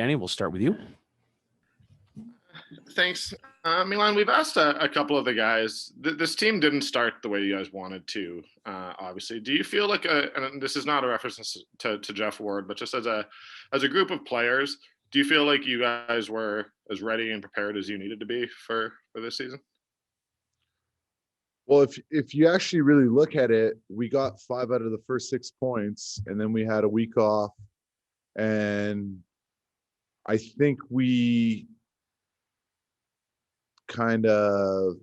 Danny, we'll start with you. Thanks. Milan, we've asked a couple of the guys. This team didn't start the way you guys wanted to, obviously. Do you feel like and this is not a reference to Jeff Ward, but just as a group of players, do you feel like you guys were as ready and prepared as you needed to be for this season? Well, if you actually really look at it, we got 5 out of the first 6 points, and then we had a week off. And I think we kind of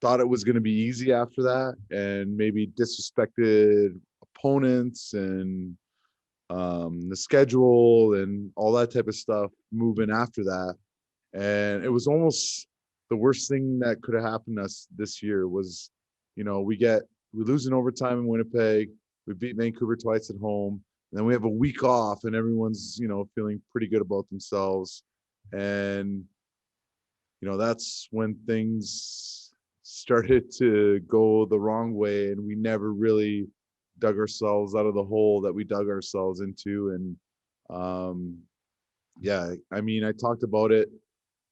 thought it was going to be easy after that, and maybe disrespected opponents and the schedule and all that type of stuff moving after that. And it was almost the worst thing that could have happened to us this year was, we lose in overtime in Winnipeg. We beat Vancouver twice at home. And then we have a week off and everyone's, feeling pretty good about themselves. And, that's when things started to go the wrong way, and we never really dug ourselves out of the hole that we dug ourselves into. And I talked about it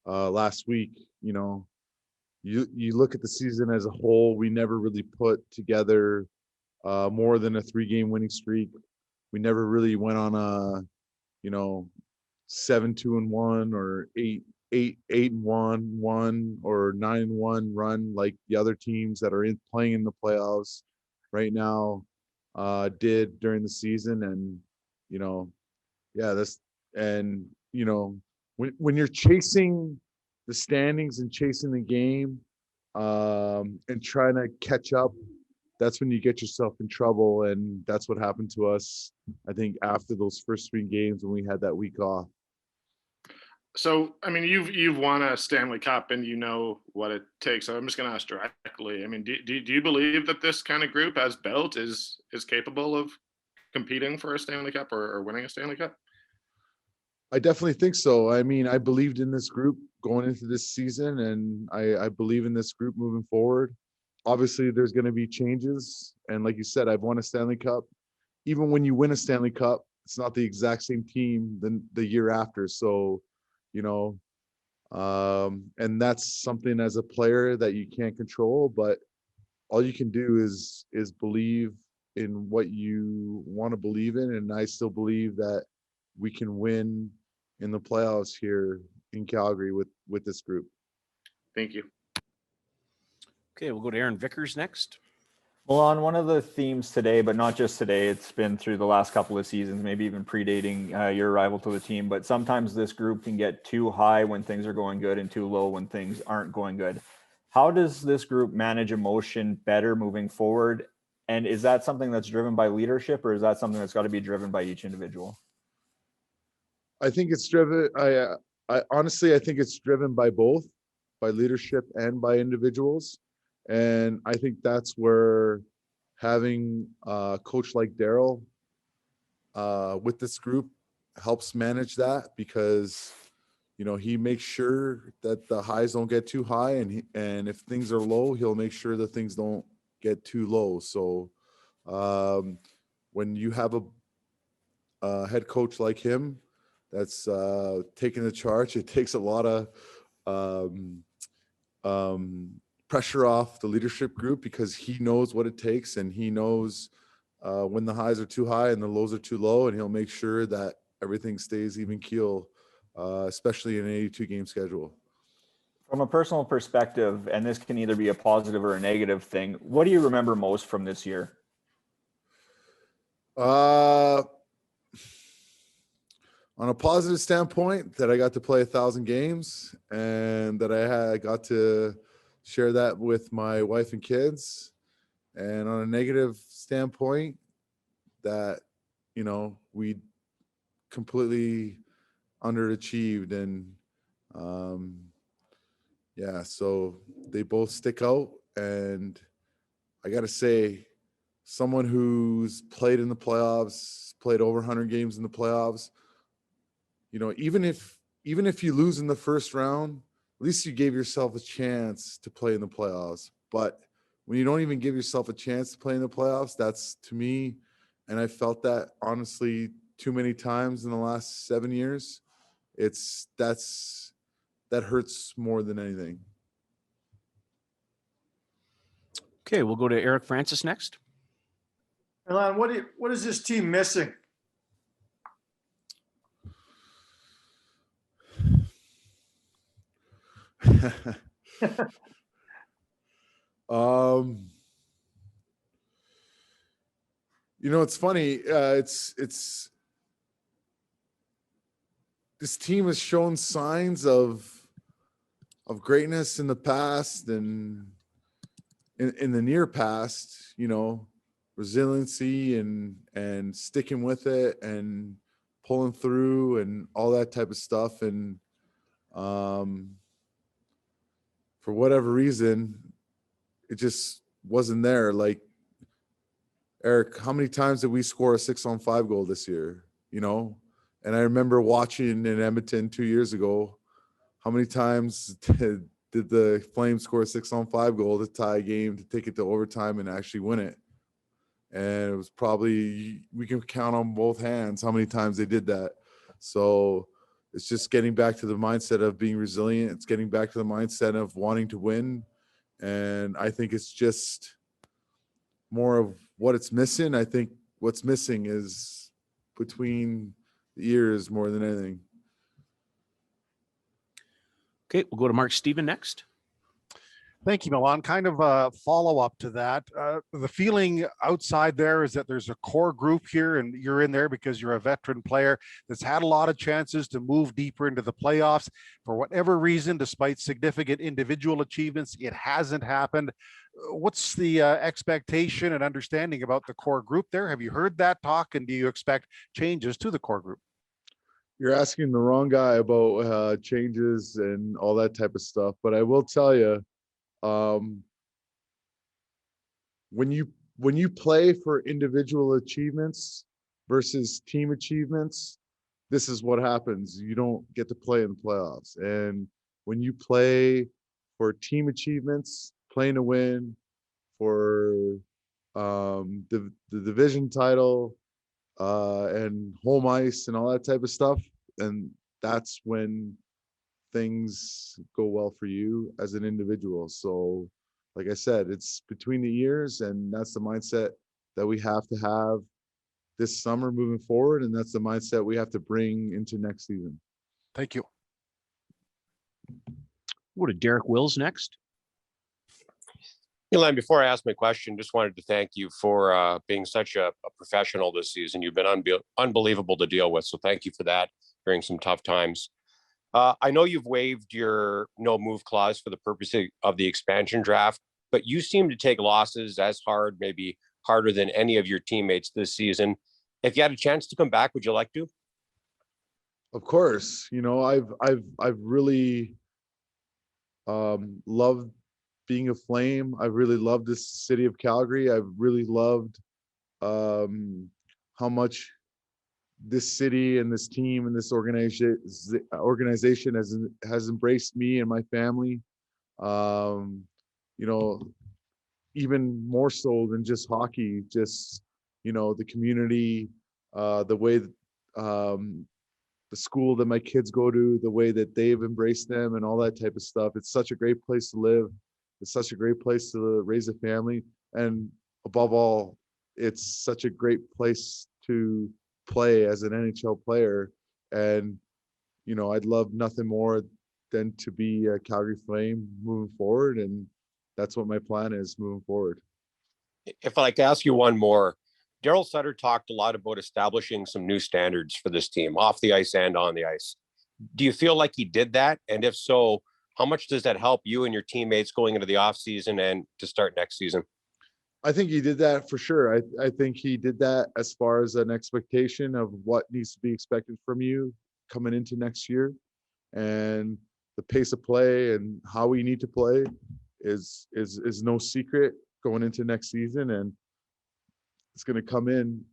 last week. You look at the season as a whole, we never really put together more than a 3-game winning streak. We never really went on a 7-2-1 or 8-8-1 or 9-1 run like the other teams that are playing in the playoffs right now did during the season. And when you're chasing the standings and chasing the game and trying to catch up, that's when you get yourself in trouble. And that's what happened to us, I think, after those first 3 games when we had that week off. So, you've won a Stanley Cup and you know what it takes. So I'm just going to ask directly. Do you believe that this kind of group as built is capable of competing for a Stanley Cup or winning a Stanley Cup? I definitely think so. I believed in this group going into this season, and I believe in this group moving forward. Obviously, there's going to be changes. And like you said, I've won a Stanley Cup. Even when you win a Stanley Cup, it's not the exact same team than the year after. So, and that's something as a player that you can't control, but all you can do is believe in what you want to believe in. And I still believe that we can win in the playoffs here in Calgary with this group. Thank you. Okay, we'll go to Aaron Vickers next. Well, on one of the themes today, but not just today, it's been through the last couple of seasons, maybe even predating your arrival to the team, but sometimes this group can get too high when things are going good and too low when things aren't going good. How does this group manage emotion better moving forward? And is that something that's driven by leadership, or is that something that's got to be driven by each individual? I think it's driven. I honestly, I think it's driven by both, by leadership and by individuals. And I think that's where having a coach like Darryl with this group helps manage that, because he makes sure that the highs don't get too high, and if things are low, he'll make sure that things don't get too low. So when you have a head coach like him that's taking the charge, it takes a lot of pressure off the leadership group, because he knows what it takes, and he knows when the highs are too high and the lows are too low, and he'll make sure that everything stays even keel, especially in an 82-game schedule. From a personal perspective, and this can either be a positive or a negative thing, what do you remember most from this year? On a positive standpoint, that I got to play 1,000 games, and that I got to share that with my wife and kids. And on a negative standpoint, that we completely underachieved. And so they both stick out. And I gotta say, someone who's played in the playoffs, played over 100 games in the playoffs, even if you lose in the first round, at least you gave yourself a chance to play in the playoffs. But when you don't even give yourself a chance to play in the playoffs, that's, to me, and I felt that honestly too many times in the last 7 years, that hurts more than anything. Okay, we'll go to Eric Francis next. Milan, what is this team missing? It's funny. It's this team has shown signs of greatness in the past and in the near past, resiliency and sticking with it and pulling through and all that type of stuff. And for whatever reason, it just wasn't there. Like, Eric, how many times did we score a 6-on-5 goal this year? And I remember watching in Edmonton 2 years ago, how many times did the Flames score a 6-on-5 goal to tie a game, to take it to overtime and actually win it? And it was probably, we can count on both hands how many times they did that. So it's just getting back to the mindset of being resilient. It's getting back to the mindset of wanting to win. And I think it's just more of what it's missing. I think what's missing is between the ears more than anything. Okay, we'll go to Mark Steven next. Thank you, Milan. Kind of a follow-up to that. The feeling outside there is that there's a core group here, and you're in there because you're a veteran player that's had a lot of chances to move deeper into the playoffs. For whatever reason, despite significant individual achievements, it hasn't happened. What's the expectation and understanding about the core group there? Have you heard that talk, and do you expect changes to the core group? You're asking the wrong guy about changes and all that type of stuff. But I will tell you, when you play for individual achievements versus team achievements, this is what happens. You don't get to play in the playoffs. And when you play for team achievements, playing to win, for the division title, and home ice and all that type of stuff, and that's when things go well for you as an individual. So like I said, it's between the ears, and that's the mindset that we have to have this summer moving forward, and that's the mindset we have to bring into next season. Thank you. We'll go to Derek Wills next. Milan, before I ask my question, just wanted to thank you for being such a professional this season. You've been unbelievable to deal with. So thank you for that during some tough times. I know you've waived your no move clause for the purpose of the expansion draft, but you seem to take losses as hard, maybe harder than any of your teammates this season. If you had a chance to come back, would you like to? Of course. I've really loved being a Flame. I've really loved this city of Calgary. I've really loved how much this city and this team and this organization has embraced me and my family. Even more so than just hockey, just the community, the way the school that my kids go to, the way that they've embraced them and all that type of stuff. It's such a great place to live. It's such a great place to raise a family. And above all, it's such a great place to play as an NHL player. And, I'd love nothing more than to be a Calgary Flame moving forward. And that's what my plan is moving forward. If I'd like to ask you one more, Darryl Sutter talked a lot about establishing some new standards for this team off the ice and on the ice. Do you feel like he did that? And if so, how much does that help you and your teammates going into the offseason and to start next season? I think he did that for sure. I think he did that as far as an expectation of what needs to be expected from you coming into next year. And the pace of play and how we need to play is no secret going into next season. And it's going to come in,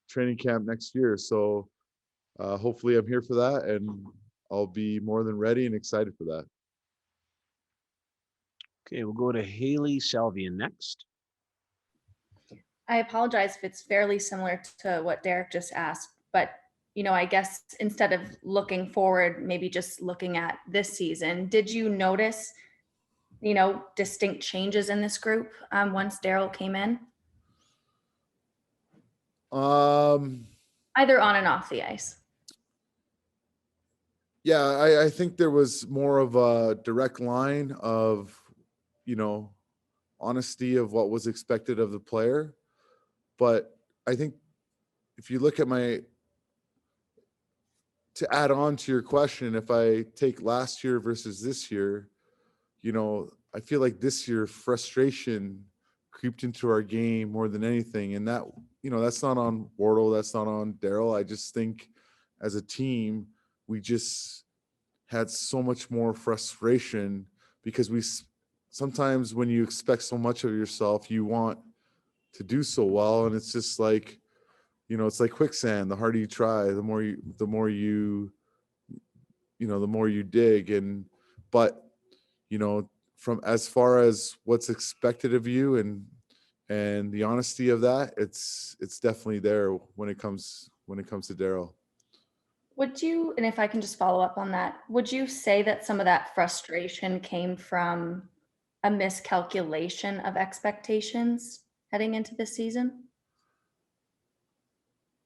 training camp next year. So hopefully I'm here for that, and I'll be more than ready and excited for that. Okay, we'll go to Haley Salvian next. I apologize if it's fairly similar to what Derek just asked, but I guess instead of looking forward, maybe just looking at this season, did you notice, distinct changes in this group once Darryl came in, Um, either on and off the ice? yeah, I think there was more of a direct line of, honesty of what was expected of the player. But I think if you look at to add on to your question, if I take last year versus this year, I feel like this year frustration creeped into our game more than anything. And that, that's not on Wardle, that's not on Darryl. I just think as a team, we just had so much more frustration because sometimes when you expect so much of yourself, you want to do so well. And it's just like, it's like quicksand. The harder you try, the more you dig. But from as far as what's expected of you and the honesty of that, it's definitely there when it comes to Darryl. Would you, and if I can just follow up on that, would you say that some of that frustration came from a miscalculation of expectations heading into this season?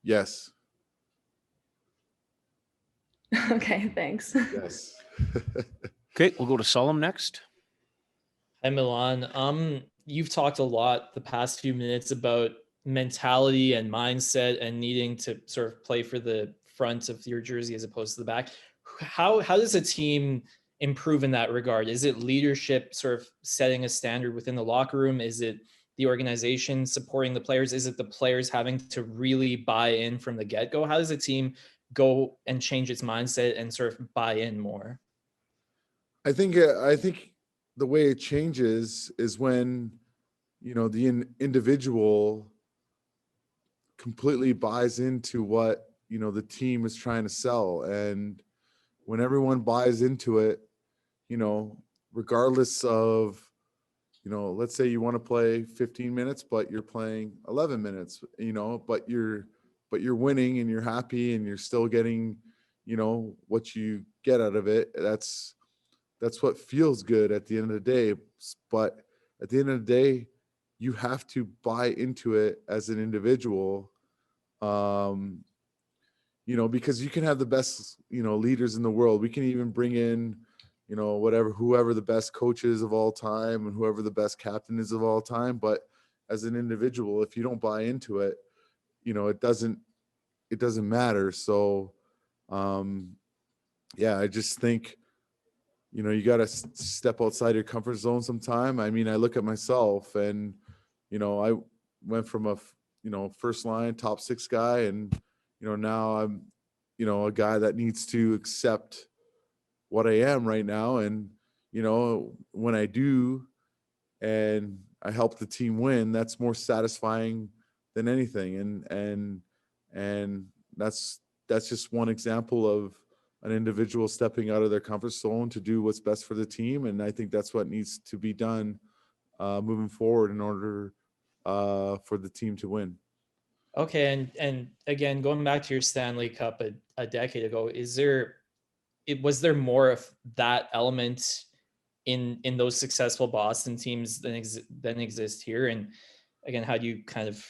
Yes. Okay, thanks. Yes. Okay, we'll go to Solemn next. Hi, Milan. You've talked a lot the past few minutes about mentality and mindset and needing to sort of play for the front of your jersey as opposed to the back. How does a team improve in that regard? Is it leadership sort of setting a standard within the locker room? Is it the organization supporting the players? Is it the players having to really buy in from the get-go? How does a team go and change its mindset and sort of buy in more? I think the way it changes is when, the individual completely buys into what, the team is trying to sell. And when everyone buys into it, regardless of, let's say you want to play 15 minutes, but you're playing 11 minutes, but you're winning and you're happy and you're still getting, what you get out of it. That's what feels good at the end of the day. But at the end of the day, you have to buy into it as an individual, because you can have the best, leaders in the world. We can even bring in, whoever the best coach is of all time and whoever the best captain is of all time. But as an individual, if you don't buy into it, it doesn't matter. So, I just think, you got to step outside your comfort zone sometime. I mean, I look at myself and, I went from a, first line top 6 guy and, now I'm, a guy that needs to accept what I am right now. And, when I do, and I help the team win, that's more satisfying than anything. And that's just one example of an individual stepping out of their comfort zone to do what's best for the team. And I think that's what needs to be done moving forward in order for the team to win. Okay, and again, going back to your Stanley Cup a decade ago, was there more of that element in those successful Boston teams than exist here? And again, how do you kind of?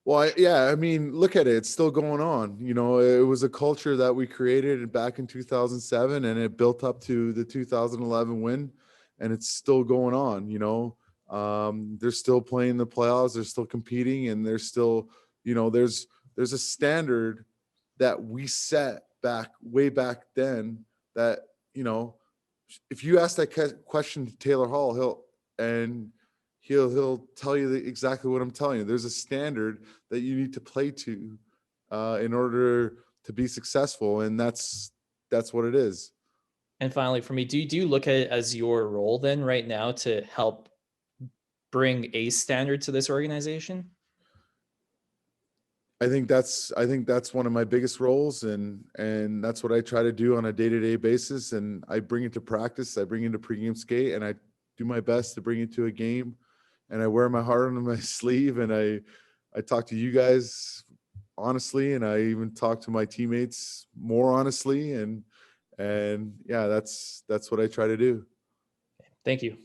Well, I mean, look at it. It's still going on. It was a culture that we created back in 2007, and it built up to the 2011 win, and it's still going on. They're still playing the playoffs. They're still competing, and they're still, there's a standard that we set way back then that, if you ask that question to Taylor Hall, he'll tell you exactly what I'm telling you. There's a standard that you need to play to in order to be successful. And that's what it is. And finally, for me, do you look at it as your role then right now to help bring a standard to this organization? I think that's one of my biggest roles, and that's what I try to do on a day-to-day basis. And I bring it to practice. I bring it to pregame skate, and I do my best to bring it to a game. And I wear my heart on my sleeve, and I talk to you guys honestly, and I even talk to my teammates more honestly, and yeah, that's what I try to do. Thank you.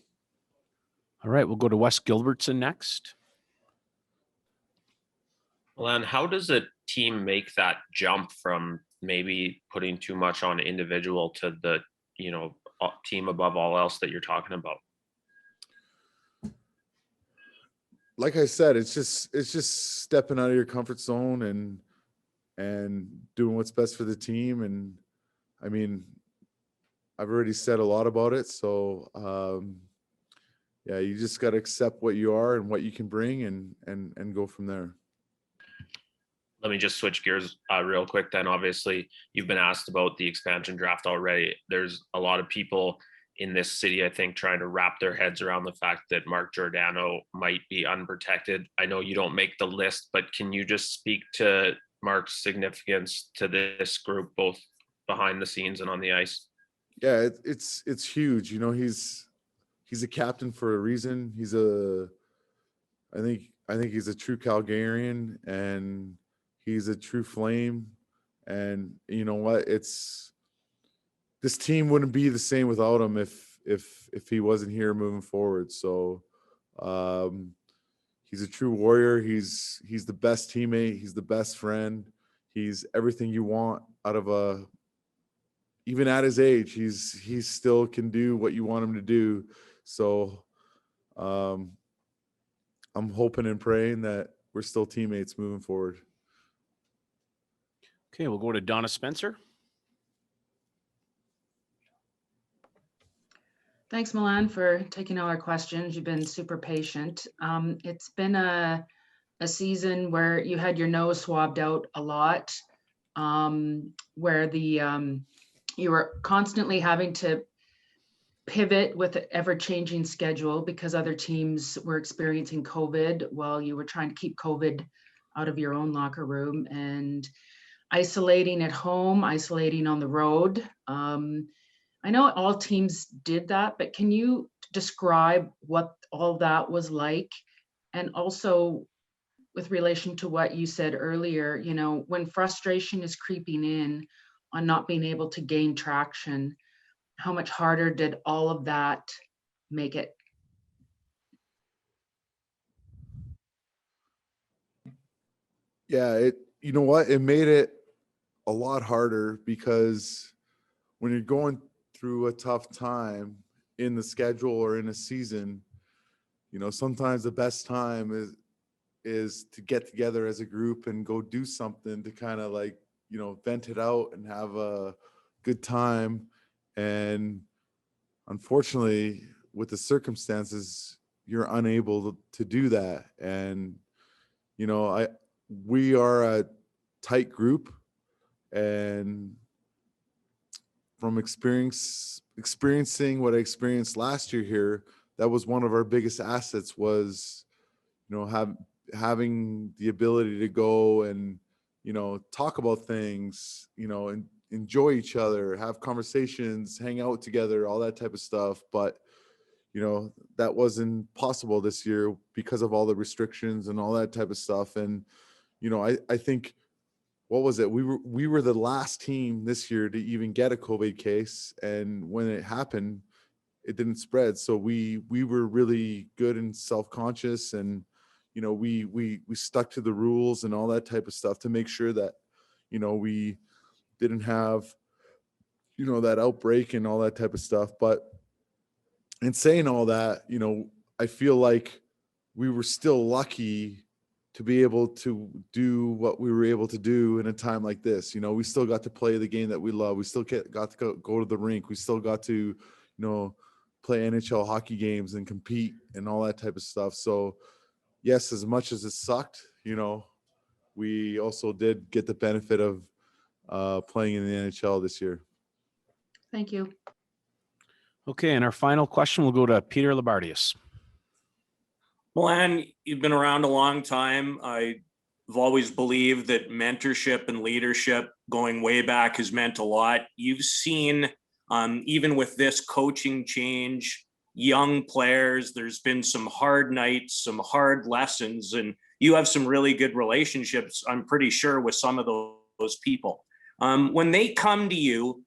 All right, we'll go to Wes Gilbertson next. Milan, how does a team make that jump from maybe putting too much on individual to the, team above all else that you're talking about? Like I said, it's just stepping out of your comfort zone and doing what's best for the team. And I mean, I've already said a lot about it. So yeah, you just got to accept what you are and what you can bring and go from there. Let me just switch gears real quick then. Obviously, you've been asked about the expansion draft already. There's a lot of people in this city, I think, trying to wrap their heads around the fact that Mark Giordano might be unprotected. I know you don't make the list, but can you just speak to Mark's significance to this group, both behind the scenes and on the ice? Yeah, it's huge. You know, he's a captain for a reason. I think he's a true Calgarian, and he's a true Flame. And you know what? This team wouldn't be the same without him if he wasn't here moving forward. So he's a true warrior. He's the best teammate. He's the best friend. He's everything you want out of even at his age, he still can do what you want him to do. So I'm hoping and praying that we're still teammates moving forward. Okay, we'll go to Donna Spencer. Thanks, Milan, for taking all our questions. You've been super patient. It's been a season where you had your nose swabbed out a lot, where you were constantly having to pivot with an ever-changing schedule because other teams were experiencing COVID while you were trying to keep COVID out of your own locker room, and isolating at home, isolating on the road. I know all teams did that, but can you describe what all that was like? And also with relation to what you said earlier, you know, when frustration is creeping in on not being able to gain traction, how much harder did all of that make it? Yeah, you know what? It made it a lot harder because when you're going through a tough time in the schedule or in a season, you know, sometimes the best time is to get together as a group and go do something to kind of like, you know, vent it out and have a good time. And unfortunately, with the circumstances, you're unable to do that. And, you know, we are a tight group, and from experiencing what I experienced last year here, that was one of our biggest assets was, you know, having the ability to go and, you know, talk about things, you know, and enjoy each other, have conversations, hang out together, all that type of stuff. But, you know, that wasn't possible this year because of all the restrictions and all that type of stuff. And, you know, I think, what was it? We were the last team this year to even get a COVID case. And when it happened, it didn't spread. So we were really good and self-conscious, and, you know, we stuck to the rules and all that type of stuff to make sure that, you know, we didn't have, you know, that outbreak and all that type of stuff. But in saying all that, you know, I feel like we were still lucky to be able to do what we were able to do in a time like this. You know, we still got to play the game that we love. We still got to go to the rink. We still got to, you know, play NHL hockey games and compete and all that type of stuff. So yes, as much as it sucked, you know, we also did get the benefit of playing in the NHL this year. Thank you. Okay, and our final question will go to Peter Labardius. Milan, you've been around a long time. I've always believed that mentorship and leadership going way back has meant a lot. You've seen, even with this coaching change, young players, there's been some hard nights, some hard lessons, and you have some really good relationships, I'm pretty sure, with some of those people. When they come to you,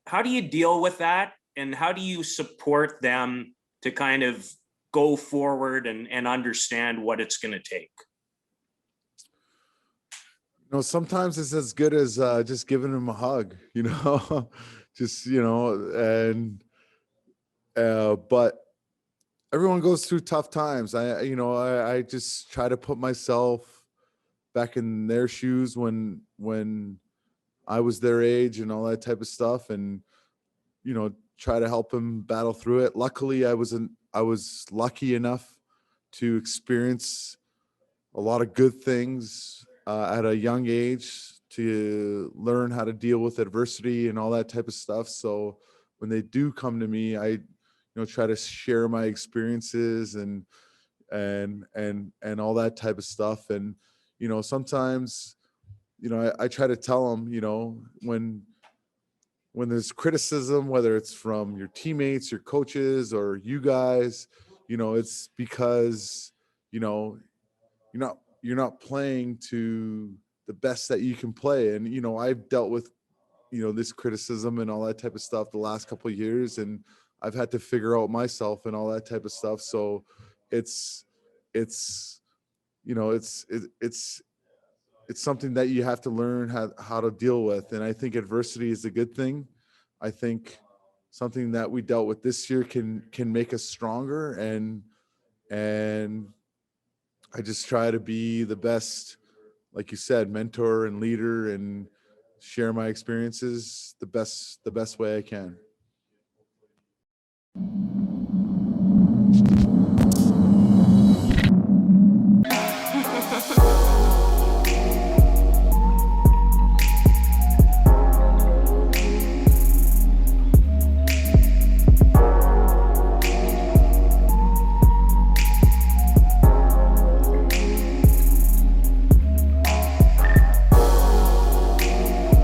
how do you deal with that? And how do you support them to kind of go forward and understand what it's going to take? You know, sometimes it's as good as just giving them a hug, you know, just, you know, and, but everyone goes through tough times. I just try to put myself back in their shoes when I was their age and all that type of stuff, and, you know, try to help them battle through it. Luckily, I was lucky enough to experience a lot of good things at a young age, to learn how to deal with adversity and all that type of stuff. So when they do come to me, I, you know, try to share my experiences and all that type of stuff. And, you know, sometimes, you know, I try to tell them, you know, when there's criticism, whether it's from your teammates, your coaches, or you guys, you know, it's because, you know, you're not playing to the best that you can play. And, you know, I've dealt with, you know, this criticism and all that type of stuff the last couple of years, and I've had to figure out myself and all that type of stuff. So it's you know, it's something that you have to learn how to deal with. And I think adversity is a good thing. I think something that we dealt with this year can make us stronger. And I just try to be the best, like you said, mentor and leader, and share my experiences the best way I can.